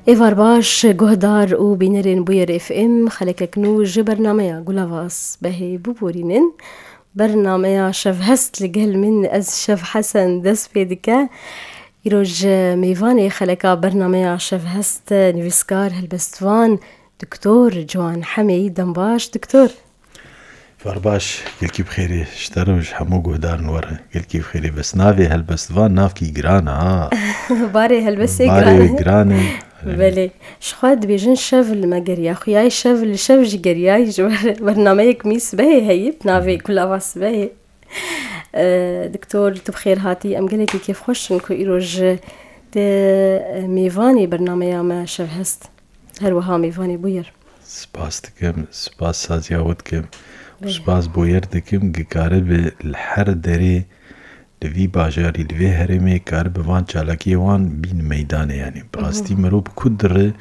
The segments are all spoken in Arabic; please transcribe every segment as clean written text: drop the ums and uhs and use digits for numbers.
ایوار باش گهدار او بینرین بویر اف ام خلک نوج برنامه گلاواس بهی ببورینن برنامه شف هست لقل من از شف حسن دست بيدك يروج ميفاني خلقا برنامه شف هست نويسكار هالبستوان دكتور جوان حمي دنباش دكتور فرباش قلكي بخيري اشتروش حمو قهدار نورا قلكي بخيري بس نافي هالبستوان نافكي قرانا باري هالبسي قرانا بله شخواد بيجن شفل ما قريا خوياي شفل شفج قرياي برنامجك ميس بهي هي بنافي كل أواس بهي دكتور تبخير هاتي أم قلكي كيف خوش نكو إيروج ميفاني برنامج ما شفهست هروها ميفاني بوير سپاس دکم سپاس سازیاوت کم سپاس بویر دکم گکاره به الحر دری لوی باجاری لوی هرمی کار بوان چالاکی وان بین میدانه یعنی براستی مروب کدره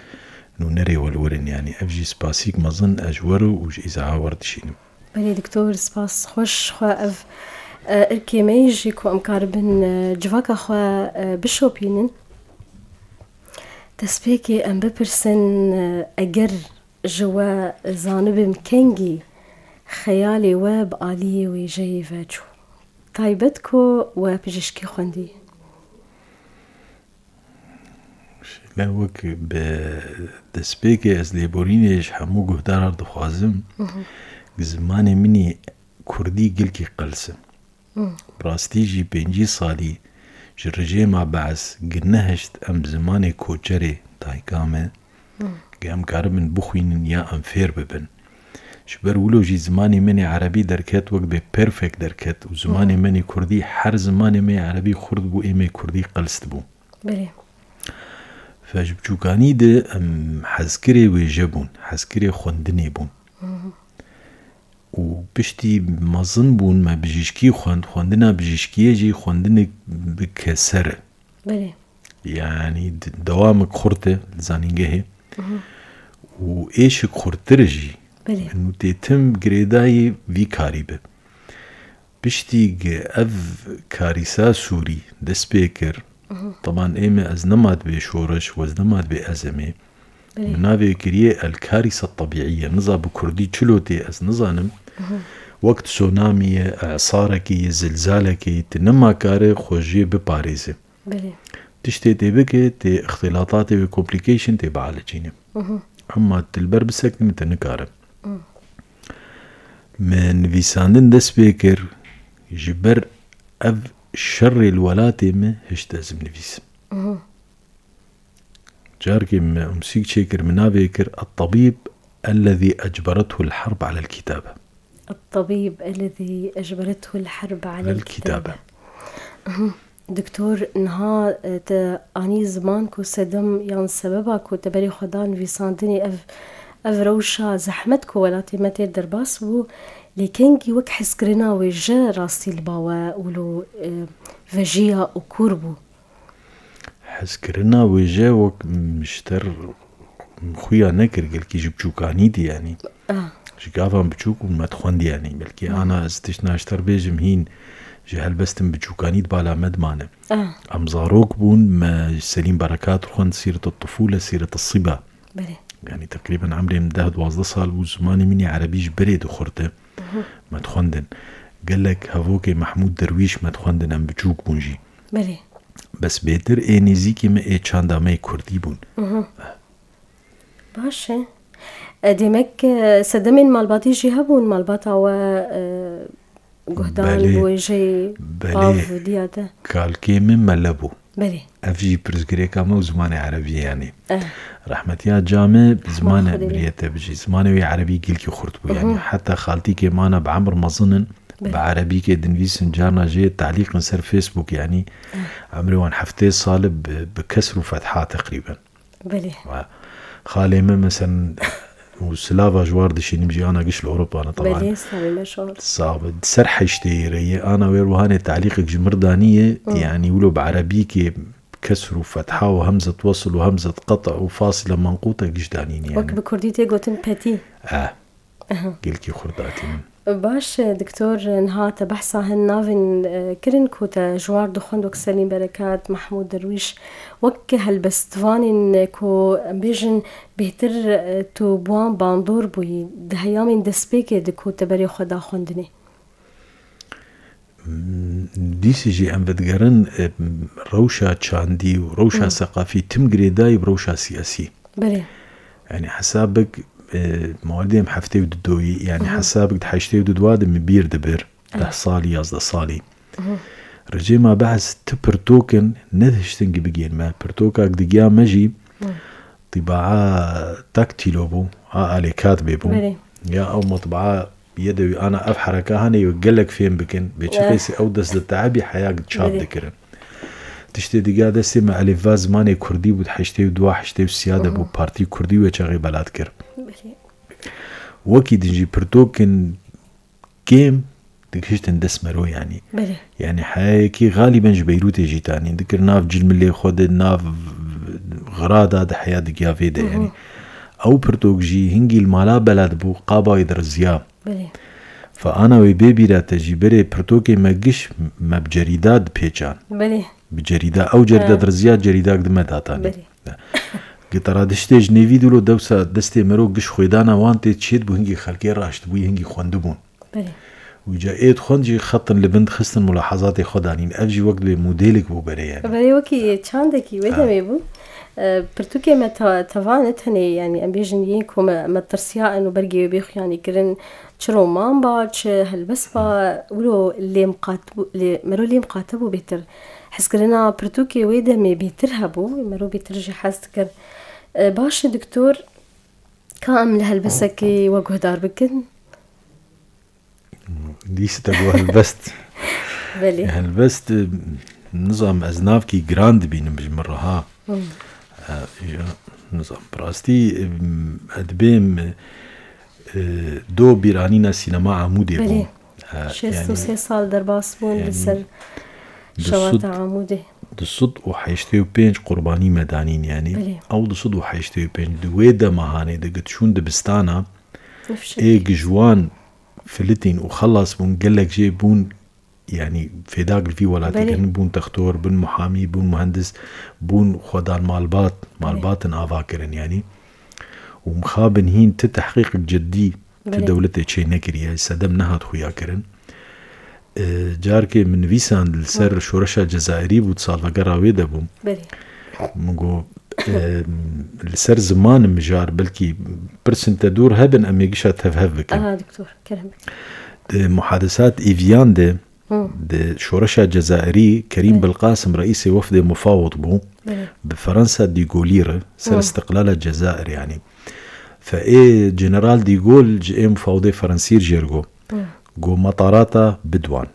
نو نری والورن یعنی افجی سپاسیک مزن اجورو وج ازعا وردشینم بله دكتور سپاس خوش خوا اف اركي ميجي كو امكار بن جواكا خوا بشوبينن تسبيكي ام ببرسن اگر جوا زانب مكنجي خيالي واب آلية ويجي فاجو طيبتكو وبجشكي خوندي لا وك بدسبيكي از ليبورينيش حمو قهدار دخوازم زماني مني كردي قلكي قلسم براستيجي بينجي صالي جرجي مع بعث قنهشت ام زماني كوچري تايكامه قام كارمن بخوين يا ام فير ببن شبر ولو جي زماني مني عربي دركت وقت بيرفكت دركت وزماني مني كردي حر زماني مني عربي خرد بو ايمي كردي قلست بو بله فجبجوكاني ده ام حزكري ويجبون حزكري خوندني بون وبشتي مظن بون ما بجيشكي خوندنا بجيشكي جي خوندنك بكسر بله يعني دوامك خورته زانينجه وإيش خورترجي بله إنه تتم جريداي في كاريبه بشتي أف كاريسا سوري دسبيكر طبعا إيمي أزنمات بشورش وأزنمات بأزمة منافي كريه الكارثة الطبيعية نظام بكردي تشلوتي أز نظانم وقت سونامي إعصاركي زلزالكي تنما كاري خوجي بباريزي بله تشتي تبكي تي اختلاطاتي وكومبليكيشن تي بعالجيني اما تلبر بسك متنكارم من فيساندن دس بيكر جبر اف شر الولاتي ما هشتازم نفيس جاركي امسيك شيكر منافيكر الطبيب الذي اجبرته الحرب على الكتابة الطبيب الذي أجبرته الحرب على الكتابة دكتور نها اني زمان كو سدم يعني سببها كو تبري خدان في ساندني اف روشا زحمتكو ولاتي ما تقدر باس بو لكنكي وك حسكرنا وجا راسي الباوا ولو فجيا وكوربو حسكرنا وجا وك مشتر خويا نكر قلكي جبجوكاني دي يعني شقافان بجوك وما تخوندي يعني بلكي انا استشنا اشتر بيجم هين جهل بستم بجوكانيت بالا مدمانة أم زاروك بون ما سليم بركات وخوان سيرة الطفولة سيرة الصبا بله يعني تقريبا عمري مدهد 12 صال وزماني مني عربيش بريد وخورته ما تخوندن قال لك هفوكي محمود درويش ما تخوندن أم بجوك بونجي بله بس بيتر اي نزيكي ما اي چاندا ما كردي بون باشه ديمك سدمين مالباتي جي هبون مالباتا و قهدان بويجي قاف دياته كالكي من ملبو بلي افجي برزقريكا مو زمان عربي يعني رحمتيات جامع زمان بريته بجي زمانوي عربي قلكي خرطبو يعني حتى خالتي كي مانا بعمر مظنن بعربي كي دنفيسن جارنا جي تعليق نسر فيسبوك يعني عمري وان حفتي صالب بكسر وفتحات تقريبا بلي خالي مثلا وسلافا جوار دشي نمجي انا قش لاوروبا انا طبعا بلي صعب مشوار صعب سرح اشتيري انا ويروهاني تعليقك جمردانيه يعني ولو بعربيكي كسر وفتحه وهمزه وصل وهمزه قطع وفاصله منقوطه قشدانين يعني وك بكرديتي قوتن باتي قلكي خرداتي من باش دكتور نها تبحثا هالنافن كرن كوتا جوار دخان دوك سليم بركات محمود درويش وكه هالبستوانين كو بيجن بهتر تو بوان باندور بوي دهيامين دسبيكي دكو تبري خدا خوندني دیسی جی ام بدگرن روشا چاندی و روشا ثقافی تم گریدای بروشا سیاسی بله يعني حسابك موالديم حفتي ودوي يعني حسابك حشتي ودواد مبير دبر 10 صالي يازد صالي رجي ما بحث تبرتوكن ندهشتن بجين ما برتوكاك دقيا مجي طباعة تاكتيلو بو آلي كاتبي بو يا أو مطبعة يدوي أنا أف حركة هاني يوقلك فين بكن بيتشقيسي أو دس التعبي حياك تشاب ذكرن تشتي دقيقة دستي مع الفاز ماني كردي بود حشتي ودوا حشتي والسيادة بو بارتي كردي ويشغي بلاد كر وكي دنجي برتوكن كيم دكشتن دسمرو يعني يعني حياكي غالبا جبيروت جيتاني ذكر ناف جلم اللي خود ناف غرادة ده حياة دقيقة فيدا يعني أو برتوك جي هنجي المالا بلاد بو قابا يدرزيا فأنا وبيبي لا تجي بري برتوكي ما قش ما بجريدات بيجان بجريدة أو جريدة درزيات جريدة قدمة داتاني قلت رادشتي جنيفي دولو دوسا دستي مرو قش خويدانا وانتي تشيد بو هنجي خلقي راشت بو هنجي خوندبون ويجا ايد خوندجي خطن لبنت خستن ملاحظاتي خدانين افجي وقت بموديلك بو بري يعني بري وكي چاندكي ويدا ميبو برتوكي ما توانت هني يعني ام بيجن ينكو ما ترسيا انه برجي بيخ يعني كرن تشرو مامباتش هالبسبا ولو اللي مقاتبو اللي مقاتبو بيتر حس كرنا برتوكي ويدا مي بيترهبو مرو بيترجي حاسكر باش دكتور كام لهالبسكي وجه دار بكن ديس تبو هالبست بلي هالبست نظام أزنافكي جراند بين بجمرها نظام براستي أدبيم دو بيرانينا سينما عمودي بو شستو سي سال درباس بون بسر شواتع عمودي دصد وحيشتيو بينج قرباني مدانين يعني بلي. أو دصد وحيشتيو بينج دويدا مهاني دقت شون دبستانا ايه جوان فلتين وخلص بون قلك جي بون يعني فداك في ولاتي كان بون تختور بون محامي بون مهندس بون خدان مالبات آفاكرن يعني ومخابن هين تتحقيق الجدي تدولته شيء نكري سدم نهاد خويا كرن جاركي من فيسان السر شورشة جزائري بود صالفا قراوي دبوم مقو السر زمان مجار بلكي برسن تدور هبن أم يقشا تفهف بكن دكتور كلامك محادثات إيفيان ده شورشة جزائري كريم بالقاسم رئيس وفد مفاوض بو بفرنسا ديغولير سر استقلال الجزائر يعني فايه جنرال ديغول جاء مفاوضي فرنسير جيرغو جو مطاراتا بدوان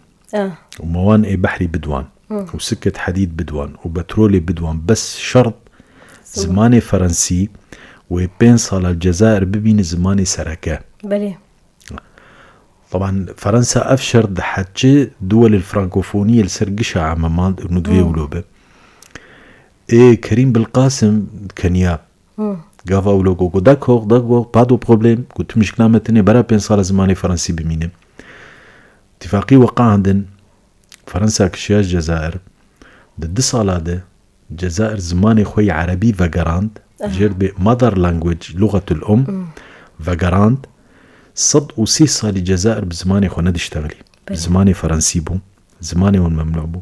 وموان ايه بحري بدوان وسكة حديد بدوان وبترولي بدوان بس شرط زماني فرنسي وبين صال الجزائر ببين زماني سركة بلي طبعا فرنسا أفشر دحتش دول الفرنكوفونية لسرقشة عمامان ندوية ولوبة ايه كريم بالقاسم كنياب قافا ولوغو داكور بادو بروبليم قلت مش كلامتني برا بين صال زماني فرنسي بمينه اتفاقي وقع عندن فرنسا كشياج جزائر ضد صالادة جزائر زماني خوي عربي فاقراند جربي مادر لانجويج لغة الأم فاقراند صد وسي صالي جزائر بزماني خو ندشتغلي بزماني فرنسي بو زماني والممنوع بو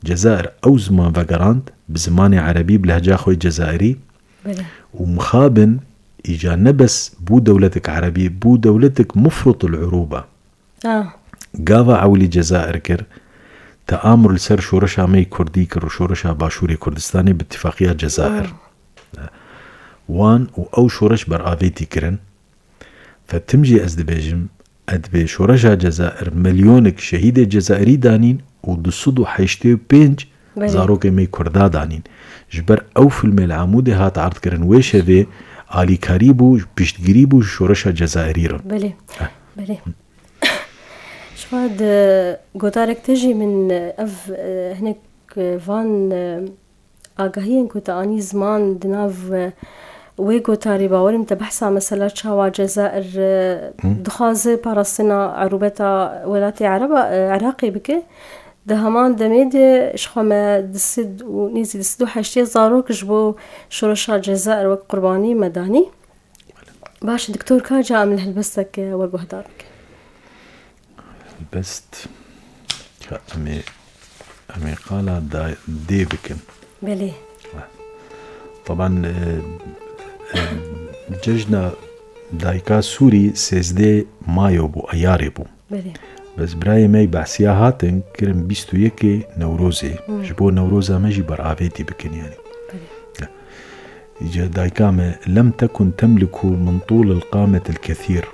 جزائر أو زمان فاقراند بزماني عربي بلهجة خوي جزائري ومخابن إجا نبس بو دولتك عربي بو دولتك مفرط العروبة قاضى عولي جزائر كر تآمر لسر شورشا مي كردي كر وشورشا باشوري كردستاني باتفاقيات جزائر وان أو شورش برآفيتي كرن فتمجي أزدبيجم أدبي شورشا جزائر مليونك شهيدة جزائري دانين ودصدو حيشتيو بينج زاروك مي كردا دانين جبر أو فيلم العمود هات عرض كرن ويشة آلي كاريبو بيشتقريبو شورشا جزائري بلي بلي شفاد قطارك تجي من أف هناك فان آقاهين كنت آني زمان دناف ويجو تاري باورم تبحثا مثلا شاوا جزائر دخازة بارستنا عروبتا ولاتي عراقي بك ده همان دميد شخوما دسد ونيزي دسدو حشتي زاروك جبو شرشا جزائر وقرباني مداني باش دكتور كاجا من هالبستك والبهدارك البست أمي قال دي بكن بلي طبعا ججنا دايكا سوري سيزدي مايو بو أياري بو بلي بس براي ماي بحسيا هاتن كرم بيستو يكي نوروزي جبو نوروزا ماجي برعافيتي بكن يعني بلي دايكامة لم تكن تملك من طول القامة الكثير.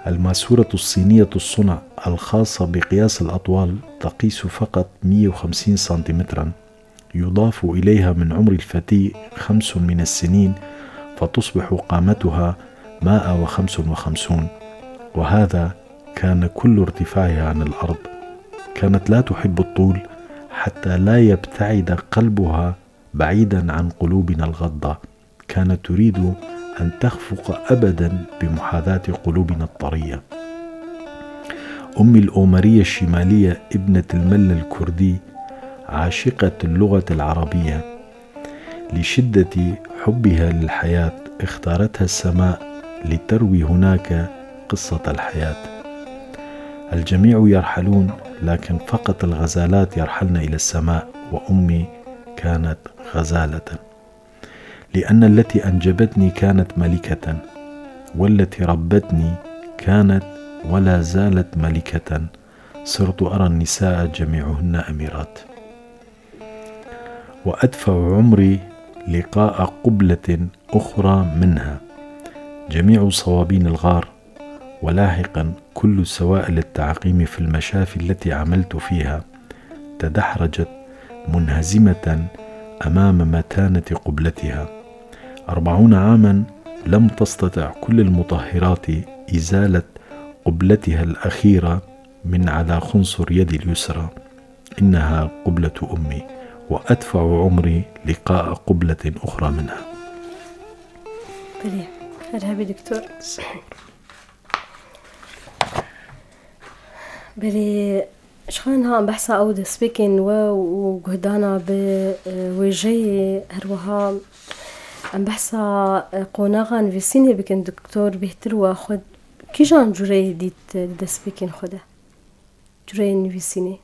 الماسورة الصينية الصنع الخاصة بقياس الأطوال تقيس فقط 150 سنتيمترا، يضاف إليها من عمر الفتي 5 من السنين فتصبح قامتها 155، وهذا كان كل ارتفاعها عن الأرض. كانت لا تحب الطول حتى لا يبتعد قلبها بعيدا عن قلوبنا الغضة. كانت تريد أن تخفق أبدا بمحاذاة قلوبنا الطرية. أمي الأومرية الشمالية ابنة المل الكردي عاشقة اللغة العربية، لشدة حبها للحياة اختارتها السماء لتروي هناك قصة الحياة. الجميع يرحلون لكن فقط الغزالات يرحلن إلى السماء، وأمي كانت غزالة، لأن التي أنجبتني كانت ملكة، والتي ربتني كانت ولا زالت ملكة. صرت أرى النساء جميعهن أميرات. وأدفع عمري لقاء قبلة أخرى منها. جميع صوابين الغار ولاحقا كل سوائل التعقيم في المشافي التي عملت فيها تدحرجت منهزمة أمام متانة قبلتها. 40 عاما لم تستطع كل المطهرات إزالة قبلتها الأخيرة من على خنصر يدي اليسرى. إنها قبلة أمي، وأدفع عمري لقاء قبلة أخرى منها. بلي هرهبي دكتور بلي شخان ها بحثا أو ده سبيكين وجهدانا بوجهي هروها أم بحثا قوناغان في سيني بكن دكتور بيهتر واخد كي جان جوري ديت ده سبيكين خده جوري في سيني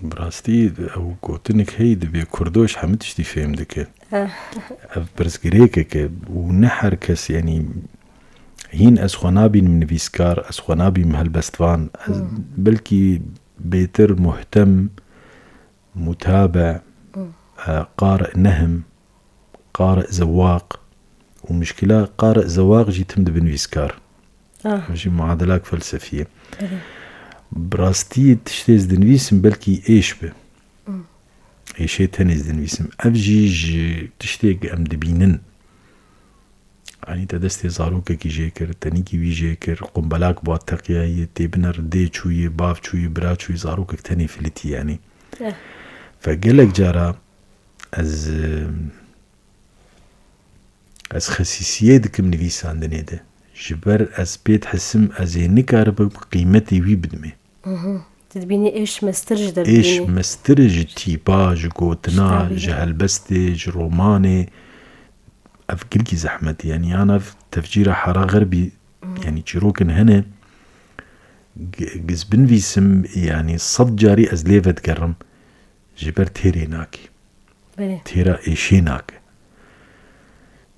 براستي او قوتنك هيد بكردوش حمتش دي فهم دك برسكريكك ونحر كس يعني هين أسخنابي من فيسكار أسخنابي من هالبستفان بلكي بيتر مهتم متابع قارئ نهم قارئ زواق. ومشكلة قارئ زواق جي تمد بن فيسكار ماشي معادلات فلسفية براستي تشتيز دنفيسم بلكي ايش به ايشي تنز دنفيسم افجيج تشتيق ام دبينن يعني تدستي زاروكا كي جيكر تنيكي وي جيكر قنبلاك بواتقيا تبنر دي چوي باف چوي برا چوي زاروكا تاني فلتي يعني فقالك جارا از خسيسية دكم نفيسان دنيده جبر از بيت حسم از نكار بقيمتي وي بدمي تدبيني ايش مسترج ايش مسترج تيباج قوتنا جهلبستي روماني أفكركي زحمت يعني أنا في تفجير حارة غربي يعني تشيروكن هنا جزبن في سم يعني صد جاري أزليفة تكرم جبر تيري ناكي تيرا إيشيناك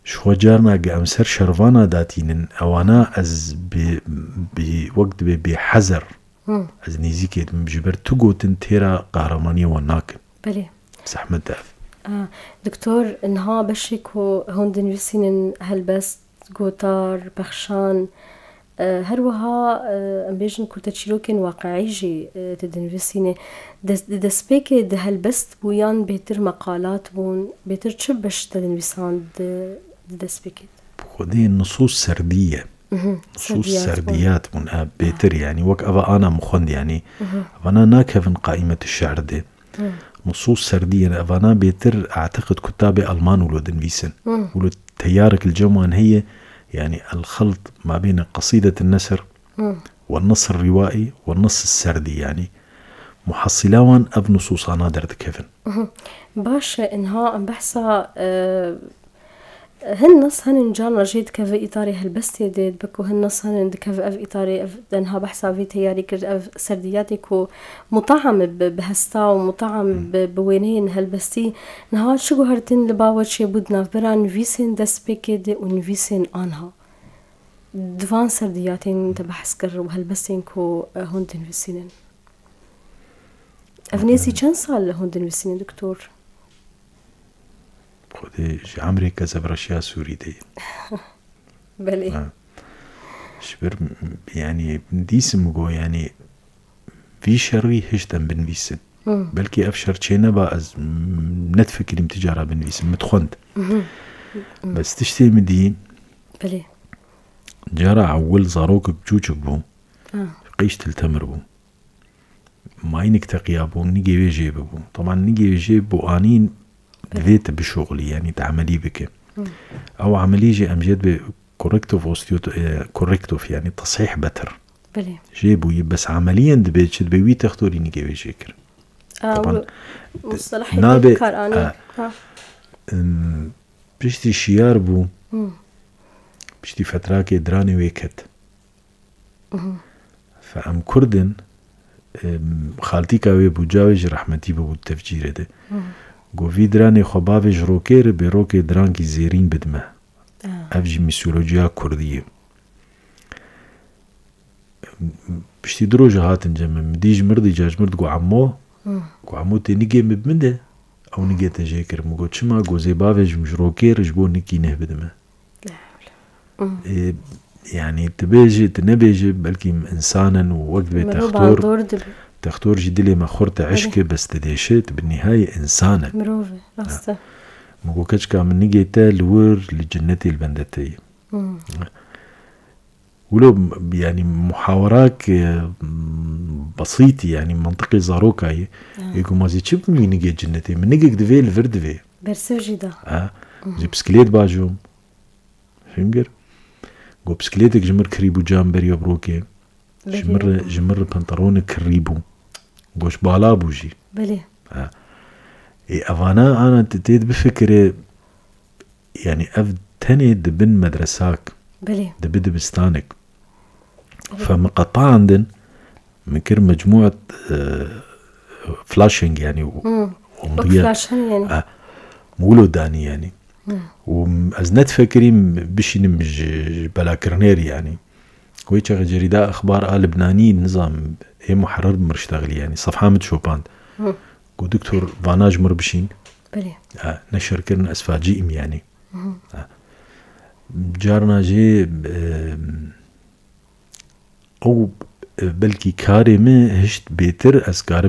شو جارنا أمسر شرفانا داتينن أوانا أز بوقت بحذر أز نيزيكي جبر تقوتن تيرا قهرمانية وناك زحمت داف دكتور انها بشيكو هون دنفسين هالبست قوتار بخشان هروها ام بيجن كورتا تشيروكين واقعيجي تدنفسين دسبيكي ده هالبست بويان بيتر مقالات بون بيتر تشبش تدنفسان دسبيكي خذي النصوص سردية نصوص سرديات من بيتر يعني وك أبا أنا مخند يعني أنا ناكفن قائمة الشعر دي نصوص سردية أفانا بيتر أعتقد كتابة ألمان ولودن فيسن ولو تيارك الجوان هي يعني الخلط ما بين قصيدة النثر والنص الروائي والنص السردي يعني محصلاوان أب نصوص أنا درد كيفن باش إنها بحثا هالنص هن جانا جيد كف إطاري هالبست يديد بكو هالنص هن كف أف إطاري إنها بحثا في تياري كر أف سردياتكو مطعم بهستا ومطعم بوينين هالبستي نها شو هرتين لباوت شي بدنا بران فيسين دس بكيد ونفيسين آنها دوان سردياتين انت بحث كر وهالبستين كو هون تنفسينين أفنيسي چند سال هون تنفسينين دكتور؟ خودي عمري كذا برشيا سوري دي بلي شبر يعني ديسم جو يعني في شري هشتم بنفيسن بلكي أفشر تشينا با از نتفكر تجارة بنفيسن متخوند بس تشتي مدي بلي جارة عول زاروك بجوجك بو قيش تلتمر بو ماينك تقيابو نيجي ويجيب بو طبعا نيجي ويجيب بو آنين دفيت بشغلي يعني تعملي بك او عملي جي امجد كوركتوف يعني تصحيح بتر بلي جيبو بس عمليا دبيت بيوي تختوري نيجي ويجيكر طبعا مصطلح نابي بشتي شيار بو بشتي فتراكي دراني ويكت فأم كردن خالتي كاوي بو جاوج رحمتي بو التفجير ده گووی درانی خباوی جروکر به روک درانکی زیرین بدمه افجی میسولوژیا کردیه بشتی درو جهاتن جمع مدیج مردی جاج مرد گو عمو تی نگه مبمنده او نگه تجیکر مگو چما گو زیباوی جروکر جبو نکی نه بدمه يعني تبيجي تنبيجي بلكي إنسانا ووقت تختور جدلي ما خورت عشكة بس تديشت بالنهاية إنسانا مروفي راسته مقو كشكا من نجيتا لور لجنتي البندتي ولو يعني محاورات بسيطة يعني منطقي زاروكاي يقول ما زي تشوف من نجي جنتي من نجي كدفي الفردفي برسوجي دا زي بسكليت باجوم فهمجر قو بسكليتك جمر كريبو جامبر يبروكي جمر بنطرون كريبو قوش بالا بوجي بلي افانا انا تتيد بفكرة يعني اف تاني دبن مدرساك بلي دبد بستانك فمقطع عندن من كر مجموعة فلاشينج يعني فلاشينج يعني مولو داني يعني وازنت فكري بشي نمج بلا كرنير يعني ويتش جريدة اخبار لبناني نظام هي محرر مرشتغل يعني صفحة متشوباند قو دكتور فاناج مربشين بلي نشر كرن اسفاجيم يعني جارنا جي او بلكي كاري ما هشت بيتر اسكار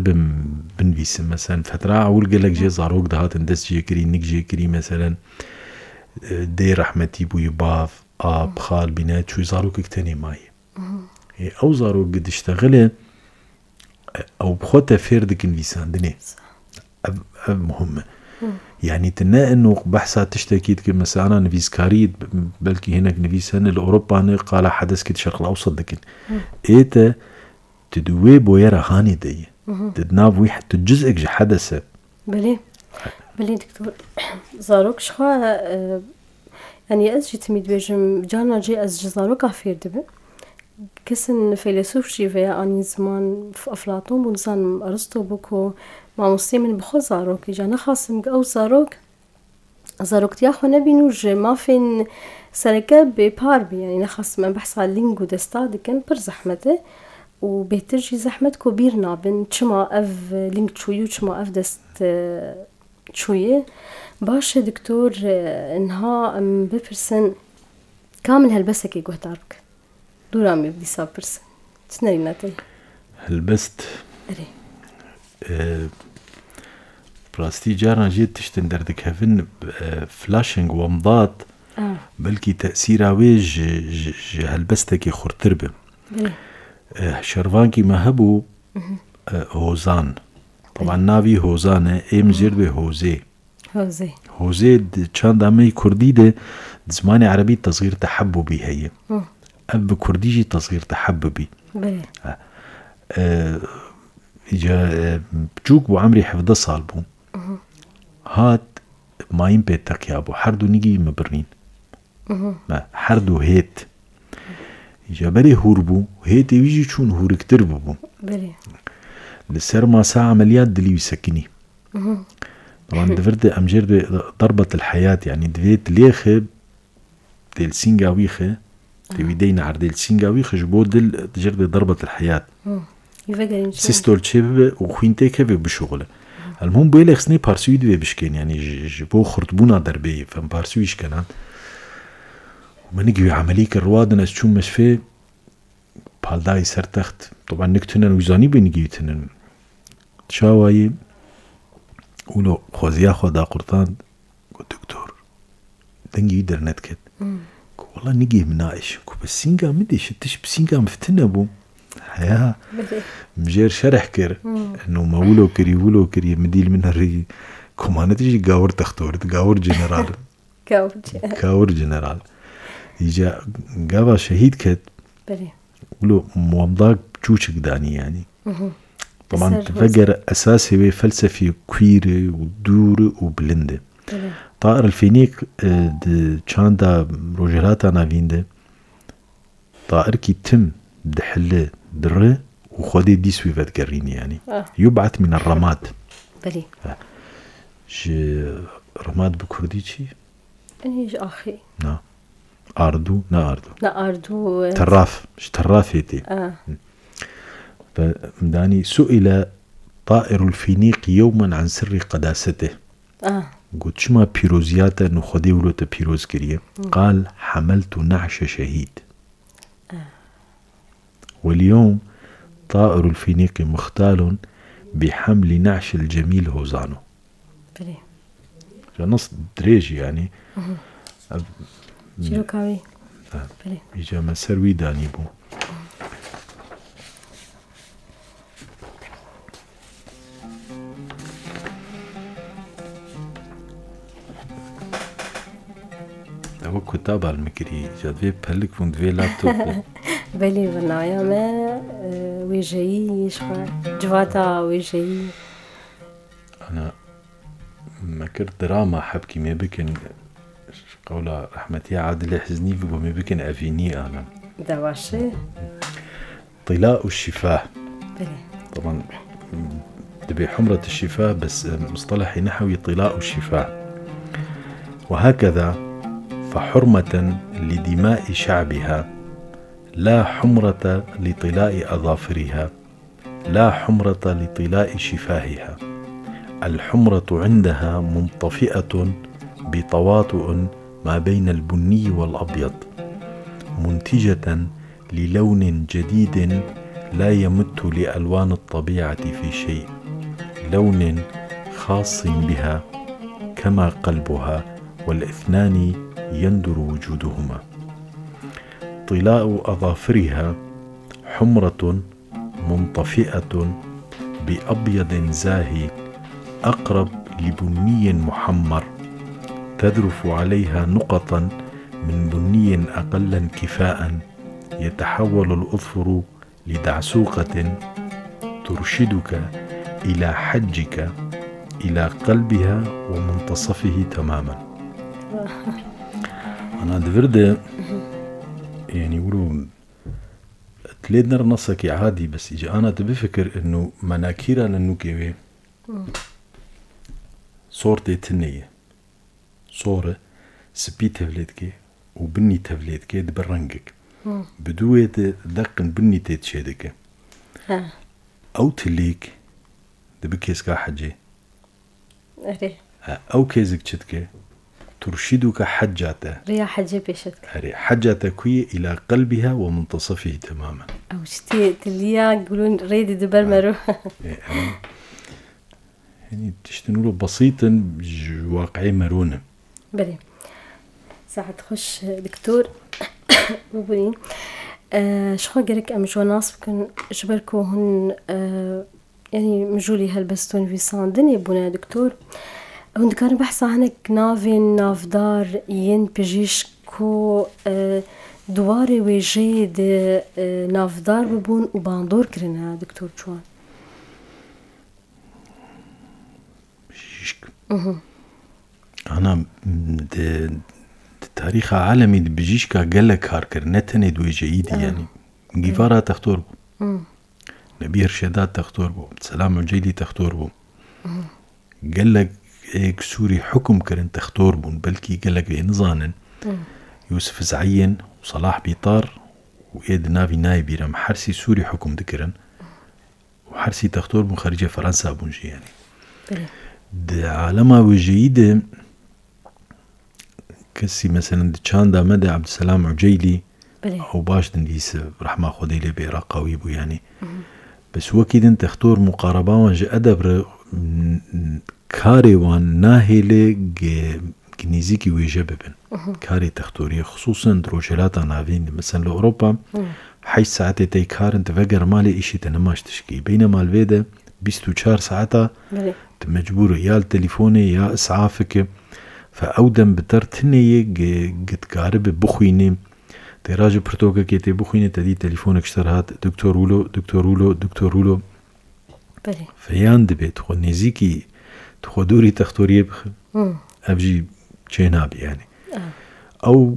بنفيس مثلا فترة اول قالك جي زاروك دهات اندس جي كري نك جي كري مثلا دي رحمتي بو يباف اب خال بنات شو زاروك اكتني ماي او زاروك قد اشتغله او بخوته فيردك انفيسان دني مهمة يعني تنا انه بحثا تشتكيت كما مثلا نفيس كاريد بلكي هناك نفيس هنا الاوروبا قال حدث كده الشرق الاوسط لكن ايتا تدوي بويرا هاني دي تدناف ويحد تجزئك جي حدث بلي دكتور زاروك شخوا يعني از جي تميد بيجم جانا جي از زاروك عفير دبي كسن فيلسوف جي فيا اني زمان في افلاطون بونزان ارسطو بوكو مع مسلمين بخو زاروك جانا خاصم او زاروك تياخو نبينوج ما فين سركة بباربي يعني نخص من بحث على اللينجو دستا دي كان بر زحمته وبيترجي زحمت كبيرنا بين تشما اف لينك تشويو تشما اف دست تشويه باش دكتور انها ببرسن كامل هالبسكي قهتارك دورامي بدي سابرسن تنريناتي هالبست براستي جارنا جيت تشتن دردك هفن فلاشنج ومضات بلكي تأثيرها ويج هالبستكي خورتربه شرفانكي ما هبو هوزان طبعا ناوی هوزانه ایم زیر به هوزه هوزي هوزه چند دامي كردي ده زماني عربي تصغير تحببي هي اب كردي جي تصغير تحببي بلي اجا بجوك بو عمري حفظه صال بو هات ماين بيتك يا ابو حردو نيجي مبرين ما حردو هيت اجا بري هوربو هيت يجي چون هور كتر بو بلي لسر ما ساعة عمليات دلي يسكني طبعا دفرت امجر ضربة الحياة يعني دفيت ليخب ديل سينغاويخه تبيدين عرض ديل سينغاويخه جبو دل جرد ضربة الحياة سيستول تشيب وخوينتي كيف بشغله المهم بيلي خصني بارسوي دوي بشكين يعني جبو خرطبونا دربي فم بارسويش كانت ومنيجي عمليك الرواد ناس شو مش فيه بالداي سرتخت طبعا نكتنن وزاني بنيجي تنن شاواي ولو خوزيا خدا قرطان دكتور دنجي درنت كد والله نيجي مناقش بس سينجا مديش تش بسينجا مفتنا بو حياه مجير شرح كر انه مولو كري مديل من الري كومانه تجي قاور تختور قاور جنرال كاور جنرال يجا قابا شهيد كد ولو موامضاك بجوشك داني يعني طبعا تفكر اساسي هو فلسفي كويري ودور وبلنده طائر الفينيك كان دا روجراتا نافينده طائر كي تم دحله دره وخدي دي سويفات قريني يعني يبعث من الرماد بلي رماد بكردي شي اني اخي نا اردو نا اردو تراف مش ترافيتي فمداني سئل طائر الفينيق يوما عن سر قداسته قلت شما بيروزياتا انه خدي ولوتا بيروز كريه قال حملت نعش شهيد واليوم طائر الفينيق مختال بحمل نعش الجميل هوزانو بلي نص دريجي يعني شيروكاوي بلي يجا مسروي داني بو هو كتاب على المكري جاد بهلك فون في لابتوب بلي بنايا ما ويجي شخوا جواتا ويجي انا ما كرت دراما حبكي ما بكن قولة رحمتي عادل حزني وما بكن افيني انا دواشي طلاء الشفاه بلي طبعا تبي حمرة الشفاه بس مصطلحي نحوي طلاء الشفاه وهكذا فحرمة لدماء شعبها لا حمرة لطلاء أظافرها لا حمرة لطلاء شفاهها الحمرة عندها منطفئة بتواطؤ ما بين البني والأبيض منتجة للون جديد لا يمت لألوان الطبيعة في شيء لون خاص بها كما قلبها والاثنان يندر وجودهما طلاء أظافرها حمرة منطفئة بأبيض زاهي أقرب لبني محمر تذرف عليها نقطا من بني أقل انكفاء يتحول الأظفر لدعسوقة ترشدك إلى حجك إلى قلبها ومنتصفه تماما أنا دفرد يعني يقولوا تليد نر نصك عادي بس إجا أنا تبفكر إنه مناكيرا لنوكيوي صورتي تنية صورة سبي تفليتكي وبني تفليتكي دبرنجك بدوية دقن بني تتشيدك أو تليك دبكيسكا حجي أو كيزك تشتكي ترشدك حجاته ريا حجة بيشتك حجاته كوي إلى قلبها ومنتصفه تماما أو شتي تليا يقولون ريدي دبر مرو يعني تشتنوله بسيطا واقعي مرونة بلي ساعة تخش دكتور مبني شخو قريك أم جوناس بكن جبركو هن يعني مجولي هالبستون في ساندني بونا دكتور هند كان بحث عنك نافين نافدار ين بجيش كو دواري وجيد نافدار ببون وباندور كرنا دكتور جوان بجيشك أنا تاريخ عالمي بجيشك قال قال كرنتني دوي جيدي يعني جيفارا تختار بو نبي رشادات تختار بو سلام الجيلي تختار بو قال لك سوري حكم كرن تختار بو بلكي قال لك بنظان يوسف زعين وصلاح بيطار وإيد نافي نايبي رم حرسي سوري حكم ذكرن وحرسي تختار بو خارجة فرنسا بونجي يعني ده عالمها وجيدة كسي مثلا كان دا مدى عبد السلام عجيلي أو باش دنديس رحمة خديلي بعراقاوي بو يعني بس وكيد انت اختار مقاربة وانجا أدبر كاري وان ناهيلي جنيزيكي ويجاببن كاري تختوري خصوصا دروجلاتا نافين مثلا لأوروبا حي ساعتي تي كار انت فقر مالي إشي تنماش تشكي بينما الفيدا 24 ساعتا مجبور يا التليفوني يا إسعافك فأودم بترتني قد قارب بخويني تراجع برتوكا كيتي بخويني تدي تليفونك اشترهات دكتور ولو فيان دبي تخو نزيكي تخو دوري تختوري بخ أبجي جيناب يعني أو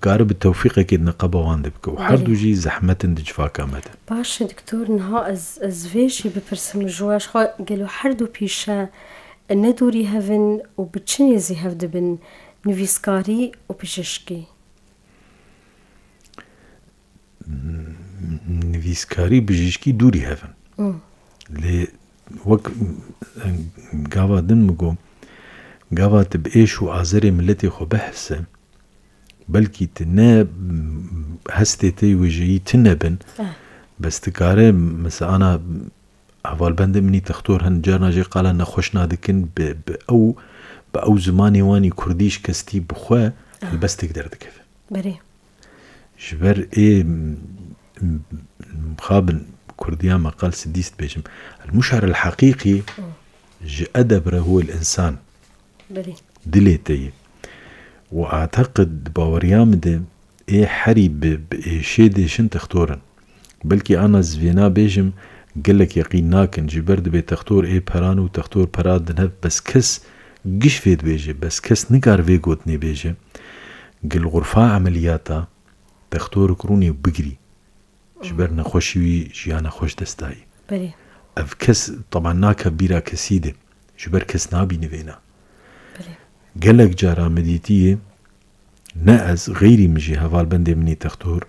قارب التوفيق كيد نقبة واندبك وحردو جي زحمة دجفا كامتا باش دكتور نها از فيشي ببرسم جواش خوا قالوا حردو بيشا ندوري هفن وبتشنيزي هفدبن نفيسكاري وبيششكي نفيسكاري بجيشكي دوري هفن لي وك قاوا دنمقو قاوا تبقيش وعزري ملتي خو بحثة بلكي تناب هستيتي وجي تنبن بس تكاري مثلا أنا أول بند مني تختور هنجارنا جي قال أنا خوشنا دكن بأو زماني واني كرديش كستي بخوا بس تقدر تكفي بري جبر إيه مخابن كرديان مقال سديست بيجم المشعر الحقيقي أدبره هو الإنسان بري دليتي وأعتقد باوريام ده إيه حري بشيدي شن تختورن بلكي أنا زفينا بيجم قلك يقيناك إن جبرد بي تختور إيه برانو وتختور براد نهب بس كس قش فيد بيجي بس كس نقار في قوتني بيجي قل غرفة عملياتا تختور كروني وبقري جبرنا خوشي جيانا خوش دستاي بري أف كس طبعا ناكا بيرا كسيدة جبر كس نابي نفينا قلك جارا مديتية نأز غيري مجي هفال بندي مني تختور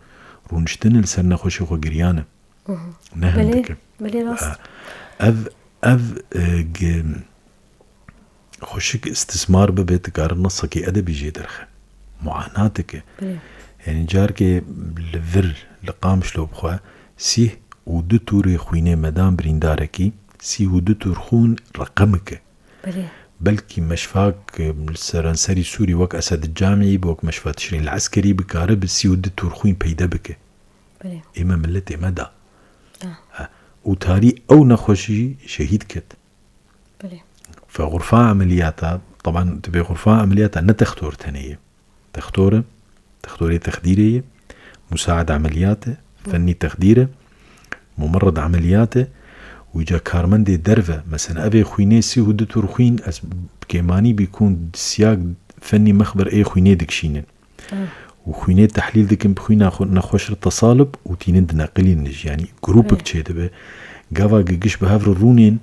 رونشتن لسرنا خوشي خو قريانا نهندك بلي راست خوشك استثمار ببيت قار نصكي أدبي جي درخه معاناتك يعني جارك لفر لقامش لو بخوا سيه ودو توري خويني مدام برينداركي سيه ودو تور خون رقمك بلكي مشفاك سرانسري سوري وك أسد الجامعي بوك مشفى تشرين العسكري بكارب سيه ودو تور خوين بيدا بك إما ملتي مدى وتاري أو نخوشي شهيد كت فغرفة عملياتها طبعا تبي غرفة عملياتها نتختور تانية تختوري تخديرية مساعد عملياته فني تخديره ممرض عملياته ويجا كارمندي درفة مثلا أبي خويني سي ودتور خوين بكيماني بيكون سياق فني مخبر أي خويني دكشينن وخويني تحليل دكن بخوينا نخوش التصالب وتينين دناقلين نج يعني جروبك تشي دبي قافا قش بهافر الرونين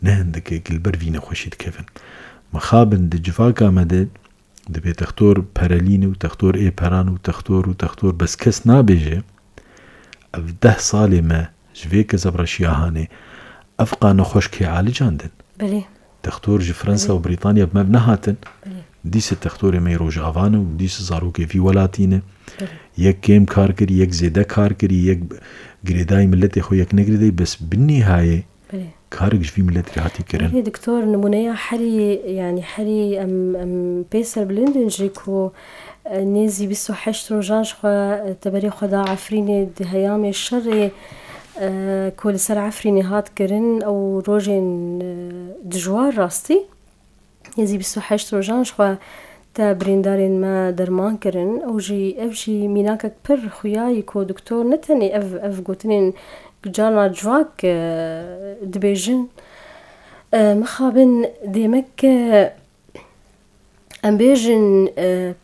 نهندك البر فينا خوشيد كيفن مخابن دجفاكا مدد دبي تختور باراليني وتختور اي باران وتختور بس كس نابجي اف 10 صالي ما جفيك زبرشياهاني افقا نخوش كي عالجاندن بلي تختور جي فرنسا وبريطانيا بمبنهاتن ديس تختوري ميروج افانا وديس زاروكي في ولاتينه يك كيم كاركري يك زيدا كاركري يك غريداي ملتي خو يك نغريداي بس بالنهايه كارج في ملتي هاتي كرن دكتور نمونيا حري يعني حري ام بيسر بلندن جيكو نيزي بسو حشت روجانش خو تبري خدا عفريني دهيامي الشر كل سر عفريني هات كرن أو روجين دجوار راستي يزي بسوحشت روجان شخوا تا بريندارين ما درمان كرن أو جي ميناكك بر خوياي كو دكتور نتني أف قوتنين جانا جواك دبيجن مخابن ديمك ام بيجن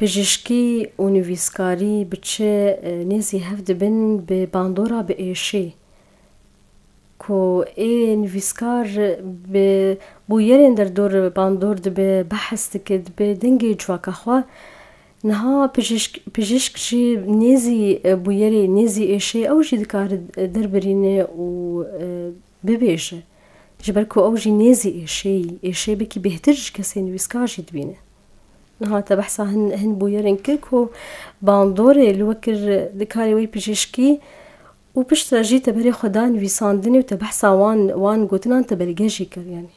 بيجشكي ونويسكاري بتشي نيزي هفد بن بباندورا بإيشي كو نويسكار بويرين در دور باندور ببحث تكد بدنجي جواك أخوا نها بيجشكي نيزي بويري نيزي إيشي أو جي دكار دربريني و ببيجه جبركو أوجي نيزي إيشي بكي بيهترج كسي نويسكار جي دبينه نها تبحثا هن بويرين كيكو باندوري الوكر دكاري وي بيجشكي وبشترا جي تبري خدان ويساندني وتبحثا وان قوتنا تبري جاجي كر يعني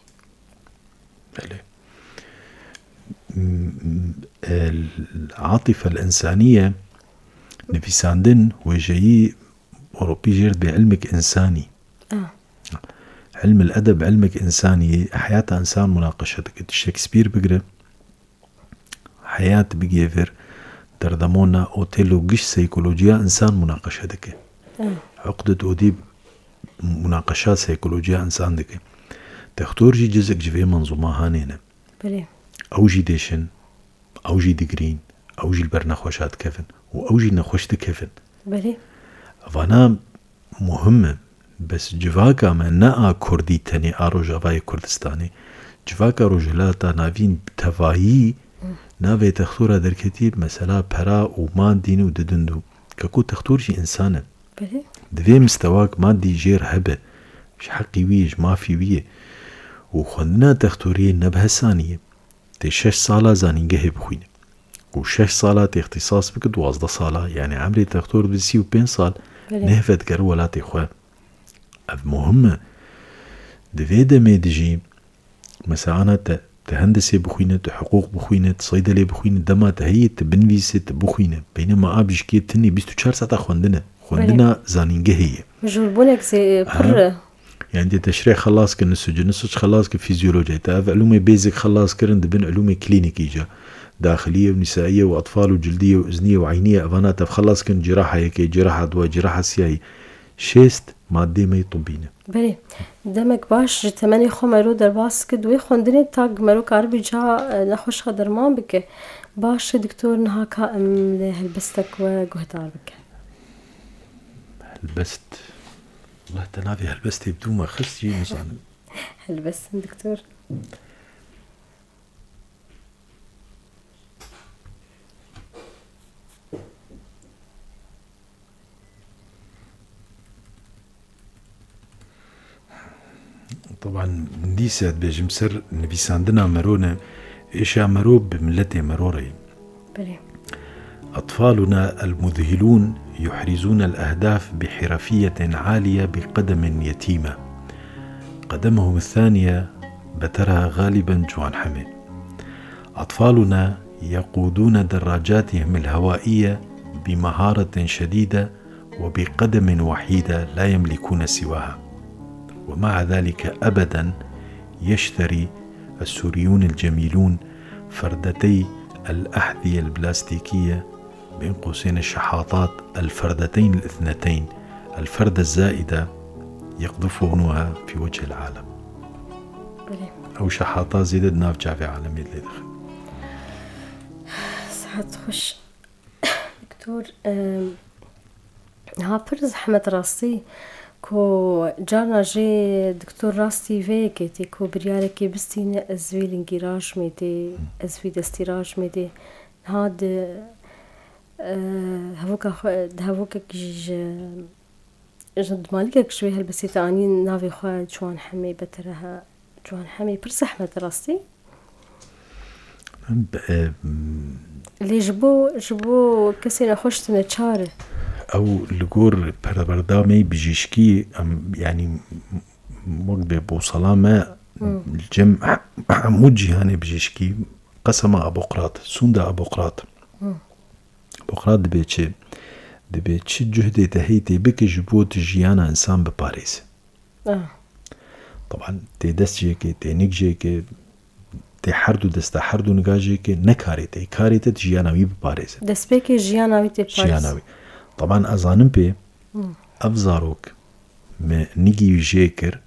العاطفة الإنسانية نفيساندن وجاي أوروبي جيرد بعلمك إنساني علم الأدب علمك إنساني حياة إنسان مناقشتك شكسبير بقرأ حياة بيجيفر دردمونا أوتيلو قش سيكولوجيا إنسان مناقشتك عقدة أوديب مناقشات سيكولوجيا إنسان دك تختار جي جزء جفي منظومة هانينا أو جي ديشن أو جي ديجرين أو جي البرنخوشات كيفن وأو جي نخوشت كيفن فانا مهمة بس جواكا ما نا كردي تاني آرو جوای كردستاني جواكا رجلاتا نافين تفاهي ناوي تختورا دركتي مثلا برا ومان ديني وددندو كاكو تختور جي إنسانا دوي مستواك مادي جير هبه مش حقي ويج ما في ويه وخندنا تختوري نبه ثانية تي 6 سالة زانينجه بخوينه و6 سالة اختصاص بك 12 سالة يعني عمري تختور بسي و 5 سال نهفت قر ولا تخواه اف مهمة دوي دمي دجي مثلا أنا تهندسي بخوينة تحقوق بخوينة صيدلي بخوينة دما تهي تبنفيسي بخوينة بينما أبجكي تني 24 ساعة خوندنا زانينجه هي مجربونك زي بر يعني دي تشريح خلاص كن السجن نسج خلاص كفيزيولوجيا تاف علومي بيزك خلاص كرن دبن علومي كلينيكية داخلية ونسائية وأطفال وجلدية وإذنية وعينية أفانات خلاص كن جراحة هيك جراحة دواء جراحة سياهي شيست مادي مي طبينة بله دمك باش تمني خو مرو در باس كدوي خوندني تاق مرو كاربي جا نخوش خدرمان بك باش دكتور نها كائم لهلبستك وقهدار بك هلبست والله تنافي هلبست بدون ما خست جي مصان هلبست دكتور طبعا دي ساد بجمسر نبيساندنا مرونا إيشا مرو بملتي مروري بلي أطفالنا المذهلون يحرزون الأهداف بحرفية عالية بقدم يتيمة قدمهم الثانية بترها غالبا جوان حمل أطفالنا يقودون دراجاتهم الهوائية بمهارة شديدة وبقدم وحيدة لا يملكون سواها ومع ذلك أبدا يشتري السوريون الجميلون فردتي الأحذية البلاستيكية بين قوسين الشحاطات الفردتين الاثنتين الفردة الزائدة يقذفونها في وجه العالم أو شحاطات زيادة نافجة في عالم اللي دخل ساعات خش دكتور ها برز حمد راسي كو جانا جي دكتور راستي فيكي تي كو برياركي بستينا ازويل انجراج ميدي ازويل استيراج ميدي هاد هفوكا جد مالكك شوي هالبسيطة اني نافي خواه جوان حمي بترها جوان حمي برس احمد راستي اللي جبو كسينا خوشتنا تشاره او لجور بردامي بجيشكي يعني مقبل بوصلامة الجمع موجي هاني بجيشكي قسم أبو قراط سوندا أبو قراط أبو قراط بيتشي دبي تش جهدي تهيتي بك جبوت جيانا انسان بباريس. طبعا تي دست جيكي تي نيك جيكي تي حردو دستا حردو نگا جيكي نكاري تي كاري تي جياناوي بباريس. دست بيكي جياناوي تي باريس. جياناوي. طبعا ازانم بي افزاروك ما نيجي جيكر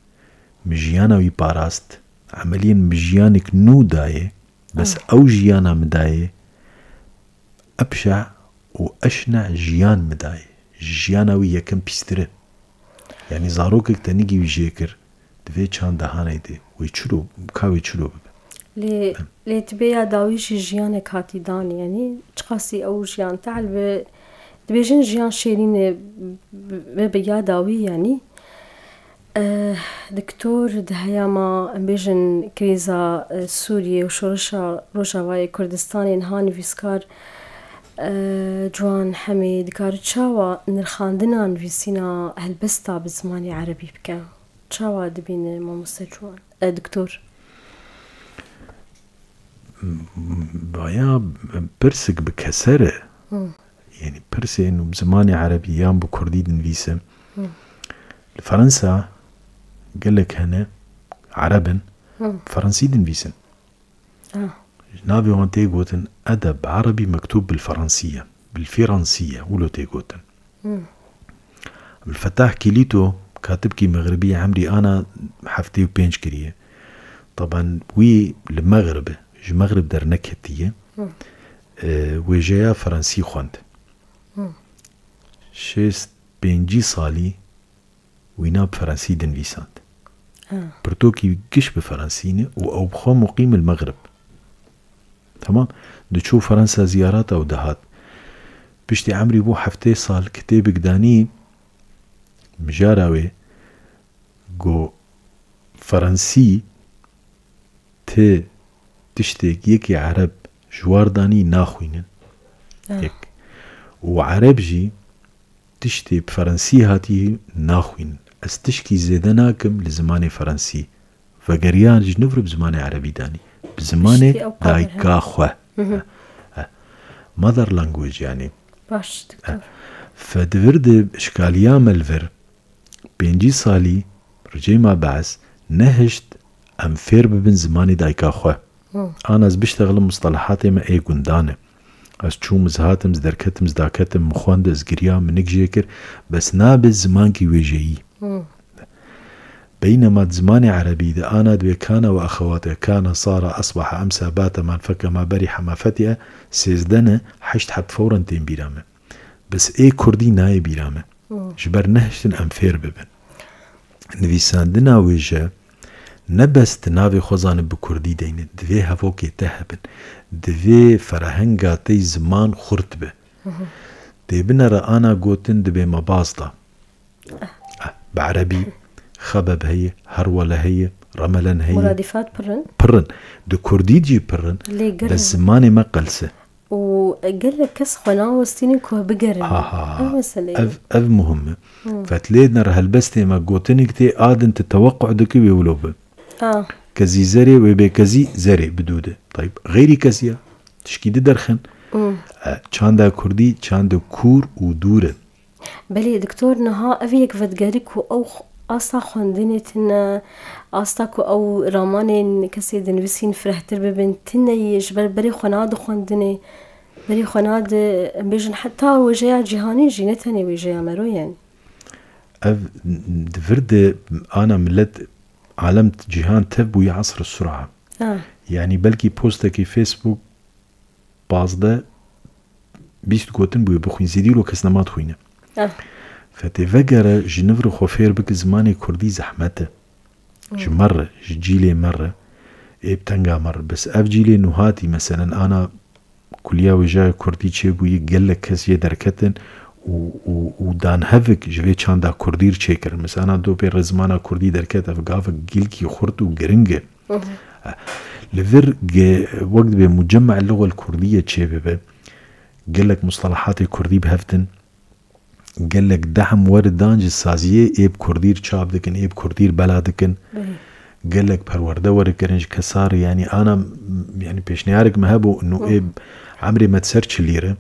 مجياناوي باراست عمليا مجيانك نو دايه بس او جيانا مدايه ابشع واشنع جيان مدايه جياناوي يكم بيستره يعني زاروكك تنيجي ويجيكر دفي چان دهانه دي ويچلو كاوي چلو لي تبيا داويش جيانك هاتي دان يعني تقاسي او جيان تعال دبيجن جيان شيرين بيا داوي يعني دكتور دهياما بيجن كريزا سوريا وشورشا روجاواي كردستاني نهاني فيسكار جوان حميد كار تشاوا نرخاندنا نفيسينا هالبستا بزماني عربي بكا تشاوا دبين ماموستا جوان دكتور بايا برسك بكسره يعني برسي انه بزماني عربي يام بكردي نفيسه فرنسا قال لك هنا عربا فرنسي دنفيسن نافي وان تيغوتن أدب عربي مكتوب بالفرنسية بالفرنسية ولو تيغوتن الفتاح كيليتو كاتب كي مغربي عمري أنا حفتي وبينج كريه طبعا وي المغرب المغرب در نكتية وجايا فرنسي خوند شيست بينجي صالي وينا بفرنسي دنفيساند برتوكي قش بفرنسيني أو بخو مقيم المغرب تمام دتشوف فرنسا زيارات أو دهات بشتي عمري بو حفتي صال كتاب قداني مجاراوي جو فرنسي تشتيك يكي عرب جوارداني ناخوينن يك وعرب جي تشتي بفرنسي هاتي ناخوين استشكي زيدناكم لزماني فرنسي فقريان جنفر بزماني عربي داني بزماني دايكا خواه mother language يعني باش دكتور فدفرد اشكاليا ملفر بينجي صالي رجي ما بعث نهشت ام فير ببن زماني دايكا خواه انا از بشتغل مصطلحاتي ما اي قندانه از چو مزهاتم زدركتم زداكتم مخواند از گريا منك جيكر بس نابز زمان كي ويجيي بينما زماني عربي ده انا دوي كان واخواته كان صار اصبح امسى بات ما انفك ما برح ما فتئ سيزدنه حشت حد فورا تين بيرامه بس اي كردي ناي بيرامه جبر نهشتن امفير ببن نويساندنا ويجا نبست ناوي خوزان بكردي دين دوي هفوكي تهبن دوي فرهنگا تي زمان خورت به دي بنرا انا قوتن دبي مباسطة بعربي خبب هي هرولا هي رملا هي مرادفات برن دو كردي جي برن بس زماني ما قلسه وقال لك كس خنا وستيني كو بقرن اف مهمة فتليدنا رهالبستي ما قوتنك تي آدن تتوقع دكي ويولوبه كزي زري ويبي كزي زري بدوده طيب غيري كزيا تشكيد درخن چاندا كردي چاندا كور ودوره بلي دكتور نها افيك فتقاريكو او استا خوندنتنا استاكو او رامانين كسي دنوسين فرحتر ببنتنا يجبر بري خناد خوندني بري خناد بيجن حتى وجيا جهاني جينتني وجيا مروين اف دفرد انا ملت علمت جهان تبوي عصر السرعة يعني بلكي بوستكي فيسبوك بازده بيست قوتن بوي بخوين زيديلو كسنمات خوينه فتفقر جنفر خوفير بك زماني كردي زحمته مرة جيلي مرة بتنقى مرة بس اف جيلي نهاتي مثلا انا كليا وجاي كردي چه بوي قلق كس يدركتن ودان هفك جوی چاندا کردیر چیکر مثلا دو پی رزمانا کردی درکت افقافك گیلکی خورد و گرنگه لفر وقت بمجمع اللغة الكردية چه ببه قلك مصطلحات الكردي بهفتن قلك دعم وردانج السازية ايب كردير چاب دكن ايب كردير بلا دكن قلك پرورده ورکرنج كسار يعني انا يعني پیشنیارك مهبو انه ايب عمري ما تسرچ ليره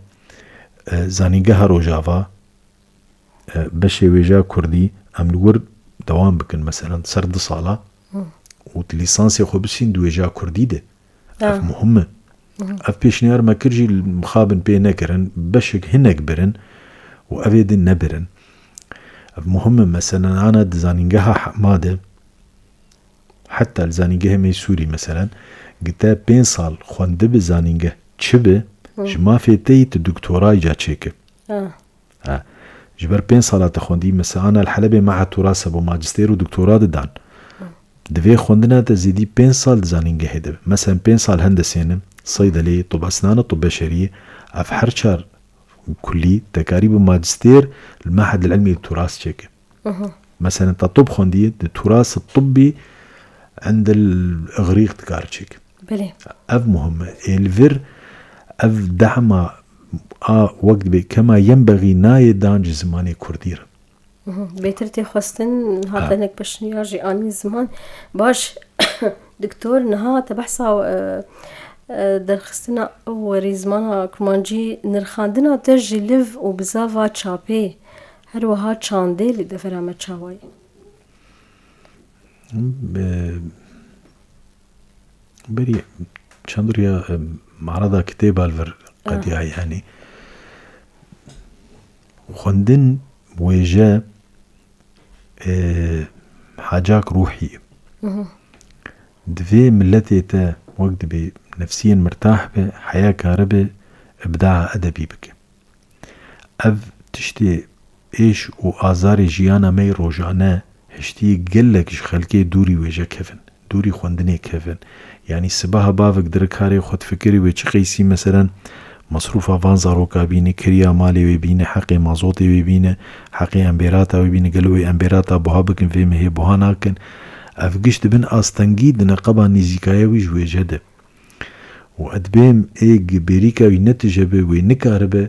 زانيگه روجاوا بشي ويجا كردي ام الور دوام بكن مثلا سرد صالة وليسانسي خو بسين دو ويجا كردي ده اف مهمة اف بيشنيار ما كرجي المخابن بي نكرن بشك هنك برن وافيد نبرن اف مهمة مثلا انا دزانينجها حمادة حتى الزانينجها ميسوري مثلا قلت 5 سال خوانده بزانينجه چبه جما في تيت الدكتوراه جا تشيك جبر 5 سالات خوندي مثلا انا الحلبة مع تراث ابو ماجستير ودكتوراه دان دفي خوندنا تزيدي 5 سال زانينجه هده مثلا 5 سال هندسة صيدلي طب اسنان طب بشرية اف حرشار كلي تكاريب ماجستير المعهد العلمي للتراث تشيك مثلا طب خوندي التراث الطبي عند الاغريق تكارتشيك بلي اف مهمة الفير اف دعم وقت بي كما ينبغي نايدان زماني كردير بيترتي خواستن هذا نك باش نياجي اني زمان باش دكتور نها تبحثا درخستنا وري زمانا كرمانجي نرخاندنا تجي لف وبزافا تشابي هروها تشاندي اللي دفرها ما تشاواي بري شاندريا معرضة كتابة الفر قد يعني خندن ويجا حاجاك روحي دفي ملتي تا وقت بي نفسيا مرتاح به حياة كاربة ابداع ادبي بك اف تشتي ايش وآزاري جيانا مي روجانا هشتي قلك خلقي دوري ويجا كفن دوري خوندني كفن يعني سباها بافك دركاري خود فكري ويش قيسي مثلا مصروف آفان زاروكا بيني كريا مالي ويبيني حقي مازوتي ويبيني حقي امبيراتا ويبيني قلوي امبيراتا بوها بكن فيهم هي بوها ناكن افقشت بن استنجيد نقبا نيزيكايا ويجوي جده وادبيم ايق بيريكا وينتجبه وينكاربه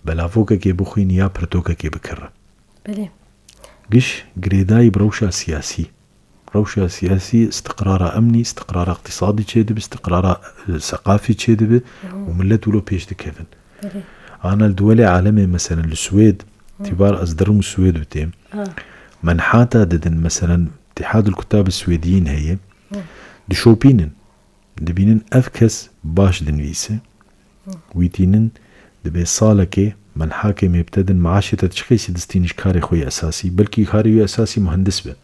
بلافوكا كي بخوين يا برتوكا كي بكرة بلي قش قريداي بروشا سياسي روشا سياسي استقرار أمني استقرار اقتصادي تشيدب استقرار ثقافي تشيدب وملت ولو بيش كيفن أنا الدولة عالمي مثلا السويد تبار أصدرهم السويد وتيم منحاتا ددن مثلا اتحاد الكتاب السويديين هي دي شوبينن دبينن أفكس باش دنويسة ويتينن دبي صالكي منحاكي مبتدن معاشي تشخيصي دستينش كاري خوي أساسي بلكي كاري أساسي مهندس به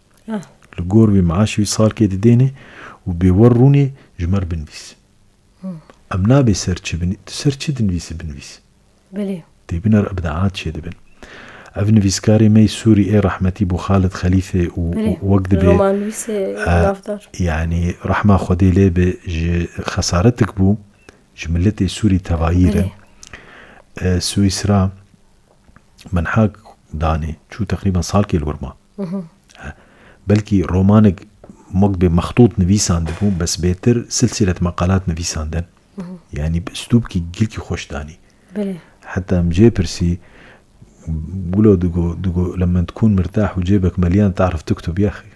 الجور بمعاشي صار كده دينه وبيوروني جمر بنفيس أمنا بسرتش سرتش دنفيس بنفيس بلي تبينر أبداعات شيء دبن أبنفيس كاري مي سوري إيه رحمتي بو خالد خليفة ووقت بي يعني رحمة خدي لي بخسارتك بو جملتي سوري تغايرة سويسرا منحاك داني شو تقريبا صار كي الورما بلكي رومانك مقبي مخطوط نفيسان دبو بس بيتر سلسلة مقالات نفيسان دن يعني بأسلوبكي جيلكي خوش داني بلي حتى مجي برسي بقولوا دقو لما تكون مرتاح وجيبك مليان تعرف تكتب يا أخي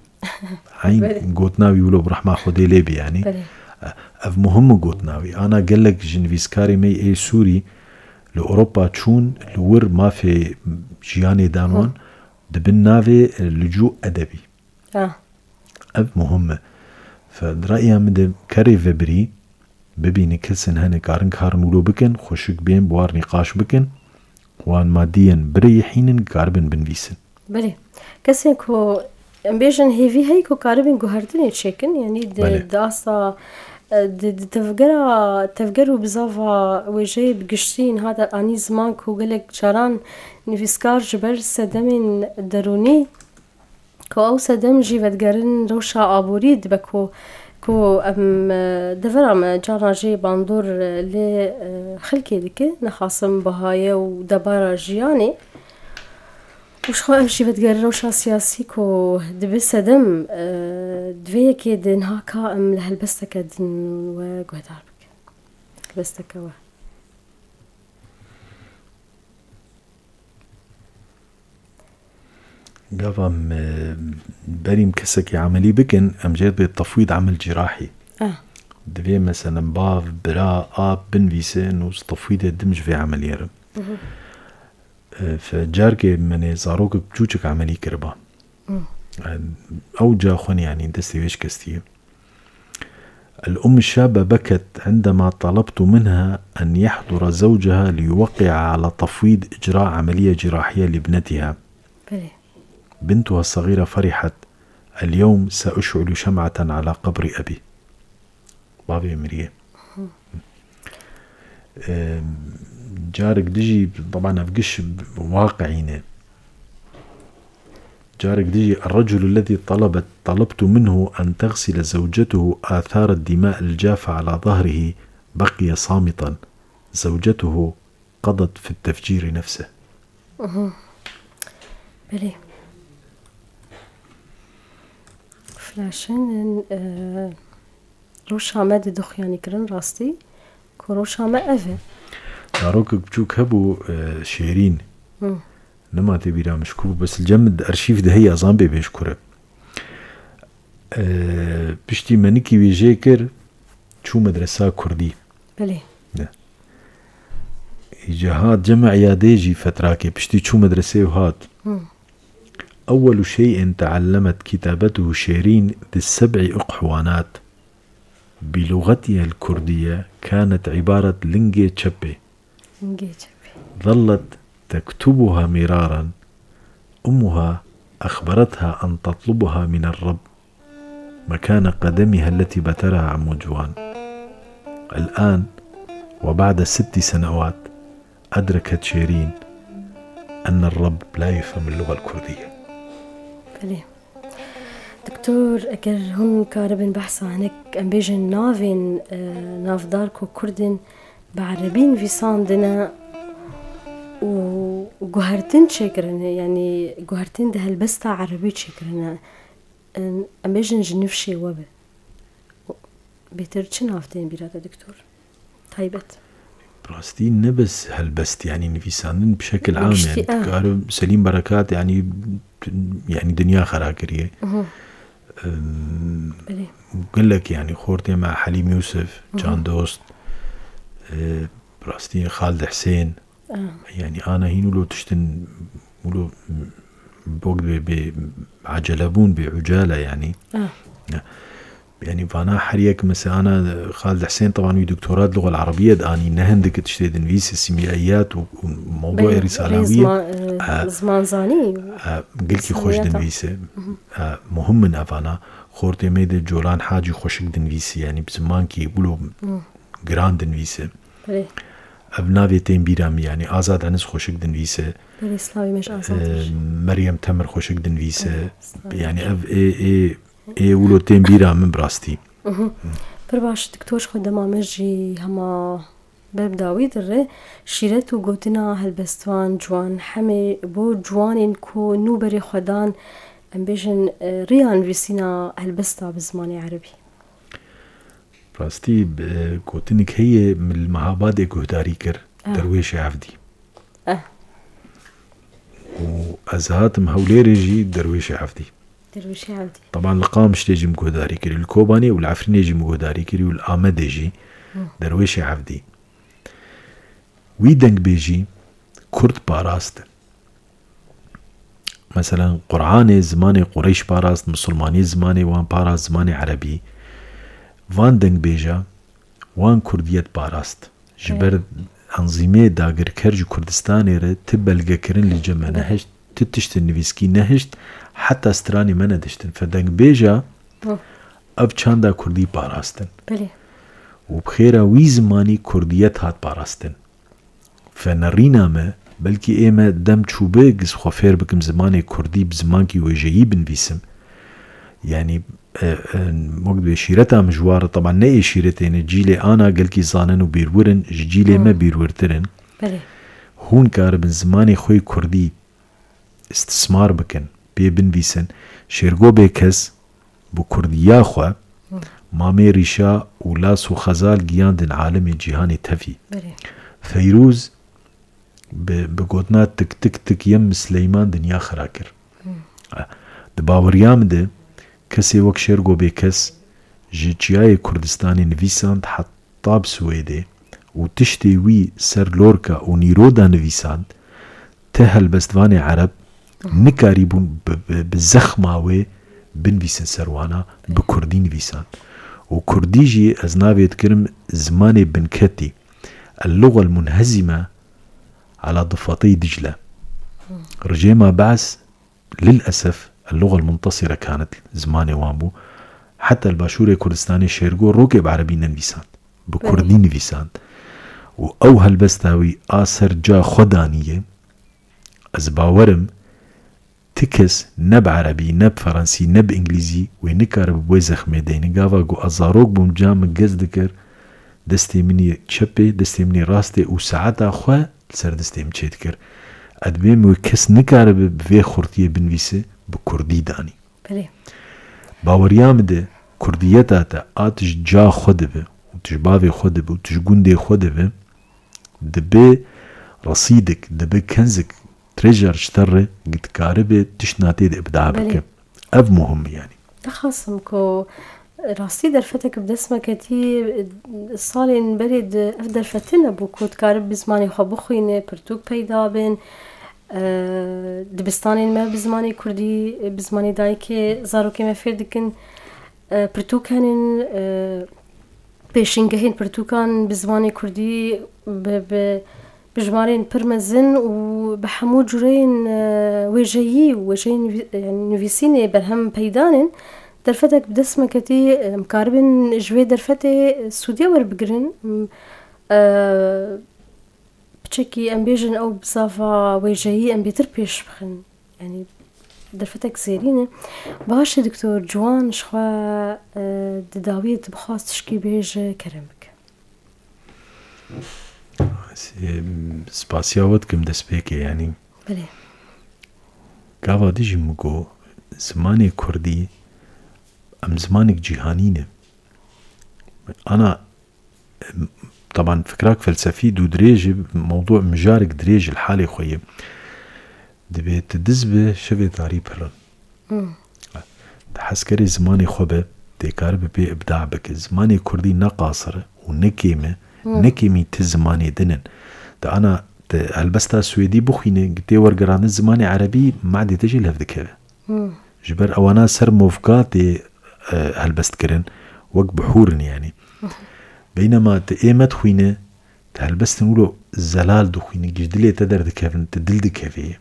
عين قوتناوي يقولوا برحمة خدي ليبي يعني بلي. أف مهم قوتناوي أنا قال لك جنفيسكاري مي اي سوري لأوروبا تشون الور ما في جياني دانون دبن نافي لجوء أدبي أب مهمة فدرأيها من كاري فبري ببيني كلسن هاني كارن كارن ولو بكن خوشك بين بوار نقاش بكن وان ماديا بريحين كاربن بنفيسن بلي كسين كو امبيجن هيفي هيكو كاربن جوهرتني تشيكن يعني داسا تفكروا بزافا وجاي بقشتين هذا اني زمان كو قالك جاران نفسكار جبر سدمين دروني كو او سدم جيفت قرن روشا ابوريد بكو كو ام دفرام جارا جي باندور ل خلكي ديك نخاصم بهايه ودبارا جياني وش خو امشي بتقرر روشا سياسي كو دبس دم دفيا كيدن هاكا ام لهالبستك دن وقهداربك بستك وا قافم بريم كسكي عملي بكن ام جيت بالتفويض عمل جراحي دفيا مثلا باف برا اب بنفيسه انه تفويض الدمج في عمليه فجاركي من زاروك بجوجك عملي كربا أو جاخون يعني دستي ويش كستيه. الأم الشابة بكت عندما طلبت منها أن يحضر زوجها ليوقع على تفويض إجراء عملية جراحية لابنتها. بنتها الصغيرة فرحت: اليوم سأشعل شمعة على قبر أبي. بابي مريه. جارك دجي طبعا أفقش واقعينه. جارك دجي: الرجل الذي طلبت منه أن تغسل زوجته آثار الدماء الجافة على ظهره بقي صامتا. زوجته قضت في التفجير نفسه. بلي فلاشن روشا ما دخ يعني كرن راستي كروشا ما أفه داروك بجوك هبو شيرين نما تبيرا مشكور بس الجمد أرشيف ده هي أظام بيشكره. بشتي منكي بيجيكر شو مدرسة كردي. بلي إجاهات جمع ياديجي فتراكي بشتي شو مدرسة وهات. أول شيء تعلمت كتابته شيرين ذي 7 أقحوانات بلغتها الكردية كانت عبارة لنجي تشبي. ظلت تكتبها مرارا. أمها أخبرتها أن تطلبها من الرب مكان قدمها التي بترها عم جوان. الآن وبعد 6 سنوات أدركت شيرين أن الرب لا يفهم اللغة الكردية. بلي دكتور أجر هم كاربن بحث عنك أم بيجن نافين ناف داركو كردن بعربين في صاندنا وجوهرتين شكرنا يعني جوهرتين ده هالبستا عربي شكرنا أم بيجن جنفشي وبه بيترتش نافتين بيرادا دكتور طيبت براستين نبس هالبست يعني نفيسانن بشكل عام يعني كارب سليم بركات يعني دنيا خراكرية. قل لك يعني خورتي مع حليم يوسف جان دوست براستين خالد حسين يعني أنا هينو لو تشتن ولو بوقت بعجلبون بعجالة يعني يعني فانا حريك مثلا انا خالد حسين طبعا وي دكتوراه اللغه العربيه داني نهندك تشتيد انفيس السيميائيات وموضوع رسالويه زمان زاني قلت خوش دنفيسه مهم من افانا خورتي ميد جولان حاجي خوشك دنفيسي يعني بزمان كي يقولوا جراند دنفيسه ابناوي تيم بيرام يعني آزاد عنس خوشك دنفيسه اسلاوي مش آزاد مريم تمر خوشك دنفيسه يعني اف اي ولو تيم بيرام من براستي برباش دكتور خود دمامجي هما ببداوي دره شيرت و قوتنا هالبستوان جوان حمي بو جوانين كو نوبري خودان ام بيجن ريان ريسينا هالبستا بزماني عربي براستي قوتنك هي من المعابد قهداري كر درويش عفدي وازهات مهوليري جي درويش عفدي طبعا القامش تيجي مقوداري كري الكوباني والعفرين يجي مقوداري كري والآمد يجي درويشي عفدي ويدنك بيجي كرد باراست مثلا قرآن زماني قريش باراست مسلماني زماني وان باراست زماني عربي وان دنك بيجا وان كرديت باراست جبر أنظيمي داقر كرج كردستاني ري تبلغ كرن لجمع نهشت تتشت النفيسكي نهشت حتى استراني ما ندشتن فدنك بيجا اب چاندا كردي باراستن بلي وبخيرا وي زماني كرديت هات باراستن فنرينا ما بلكي ايما دم چوبه قز خوفير بكم زماني كردي بزمانكي ويجيي بنفيسم يعني وقت بشيرتها مجوارة طبعا ناي شيرتين جيلي انا قلكي زانن وبيرورن جيلي ما بيرورترن بلي هون كاربن زماني خوي كردي استثمار بكن بي بنفيسن شيرغو بيكز بو كرديا خوا مامي ريشا ولاس وخزال جياندن عالم جيهاني تفي فيروز بقوتنا تك تك تك يم سليمان دنيا خراكر دباوريام ده كسي وك شيرغو بيكز جيجياي كردستاني نفيساند حطاب سويدي وتشتي وي سر لوركا ونيرودا نفيساند تهل بستواني عرب نكاري بون بالزخماوي بنفيسن سروانا بكردي نفيسان وكرديجي أزنابي يتكرم زماني بنكتي اللغة المنهزمة على ضفتي دجلة. رجيما بعث للأسف اللغة المنتصرة كانت زماني وامبو حتى الباشوري كردستاني شيرغو روكي بعربي نفيسان بكردي نفيسان و هالبستاوي آسر جا خدانية از باورم تكس نب عربي نب فرنسي نب انجليزي ونكار بوي زخمي ديني قاوا قو ازاروك بمجام قز دكر دستي مني تشبي دستي مني راستي و ساعتا خواه لسر دستي مچه دكر ادبيم وكس نكار بفي خورتيه بنويسه بكردي داني بلي باوريام ده كرديتا تا آتش جا خود به و تشباوي خود به و تشگوندي خود به دبي رصيدك دبي كنزك تريجر شتره قد كاربه تشناتي دي ابداع بك اف مهم يعني تخصمكو راسي درفتك بدسمة كتي صالين بريد افدر فتنا بوكو تكارب بزماني خبخيني برتوك بيدا بين دبستانين ما بزماني كردي بزماني دايكي زاروكي ما فيردكن برتوكانين بيشينجهين برتوكان بزماني كردي بجمارين برمزن وبحمود جرين وجهي يعني نفيسيني برهم بيدانن درفتك بدسمة كتي مكاربن جوي درفتي سوديا وربقرن بتشكي امبيجن او بصافة وجهي ام بيتر بيش بخن يعني درفتك زيرينة باش دكتور جوان شخوا دداوية بخواست تشكي بيج كرمك سپاسیا ودکم دست بيكي يعني بله قاوا ديجي مگو زماني كردي ام زمانك جهانينه انا طبعا فكراك فلسفي دو دريج موضوع مجارك دريج الحالي خويا دبي تدزبه شبه داري برن تحسكري زماني خوبه تكار ببي ابداع بك زماني كردي نقاصره ونكيمه نكيمي تزماني دنن دا انا هلبستا سويدي بخينه قلتي ورقران الزماني عربي ما عادي تجي لهذا جبر اوانا سر موفقاتي هلبست كرن وق بحورن يعني بينما تأمت خوينه تهلبست نقوله زلال دخوينه جدلي تدر دكافن تدل دكافيه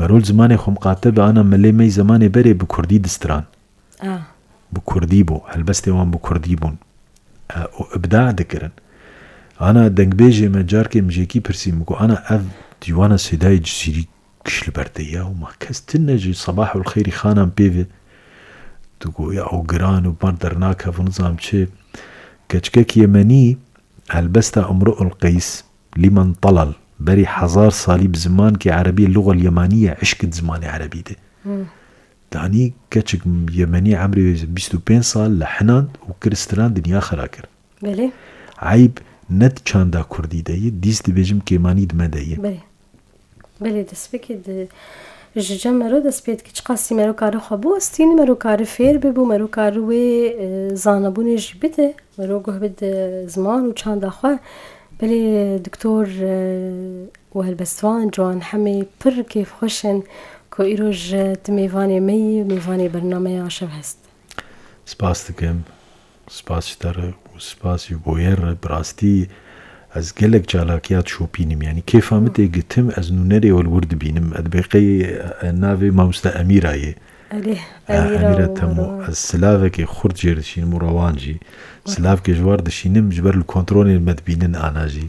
مرول زماني خم قاتب انا ملي مي زماني بري بكردي دستران بكردي بو هلبستي وان بكردي بون ابداع دكرن انا دنگبيجي مجاركي مجيكي برسيمكو انا اف ديوانا سيداي جسيري كشل برديا وما كستنجي صباح الخير خانم بيفي تقو يا او جران وبردرناك فنظام شي كشكك يمني هلبستا امرؤ القيس لمن طلل بري حزار صليب زمان كي عربي اللغة اليمانية عشقت زماني عربي ده داني كتشك يمني عمري 25 صال لحنان وكريستران دنيا خراكر بله عيب نت چاندا كردي داي ديز دبيجم كيماني دما داي بله دسبكي جمرو دسبيت كي قاسي مرو كارو خبو استيني مرو كارو فير ببو مرو كارو زانبوني جبته مرو قهبد زمان وچاندا خوا بله دكتور وهالبستوان جوان حمي بر كيف خوشن كو إيروج تميفاني ميفاني برنامج شب هست سپاس دکم سپاس شتر و سپاس يبوير براستي از گلک جالاكيات شو بينم يعني كيف فهمتي قتم از نونري والورد بينم ادبقي نافي ماوستا أميرة أميرة تمو السلافة كي خورد جيرشين مروانجي سلاف كي جوار دشينم جبر الكنترول المدبينن آناجي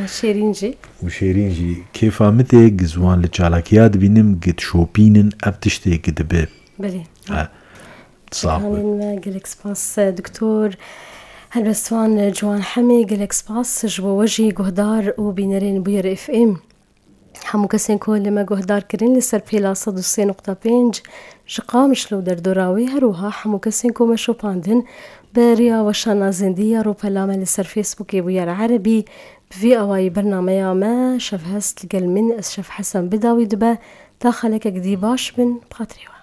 شيرينجي وشيرينجي كيف فهمتي جزوان لجالاكيات بينم قد شو بينن ابتشتي قد بي بلي صعبة قلك سباس دكتور هالبستوان جوان حمي قلك سباس جوا وجهي قهدار وبينرين بوير اف ام حمو كسين كل لما قهدار كرين لسر بيلا صدوسي نقطة بينج جقامش لو دردوراوي هروها حمو كسين كو مشو باندن بريا وشانا زندية رو بلامة لسر فيسبوكي بوير عربي بفي اواي برنامج ما شف هست لقل من شف حسن بداوي دبا داخلك قدي باش بن بخاطريوا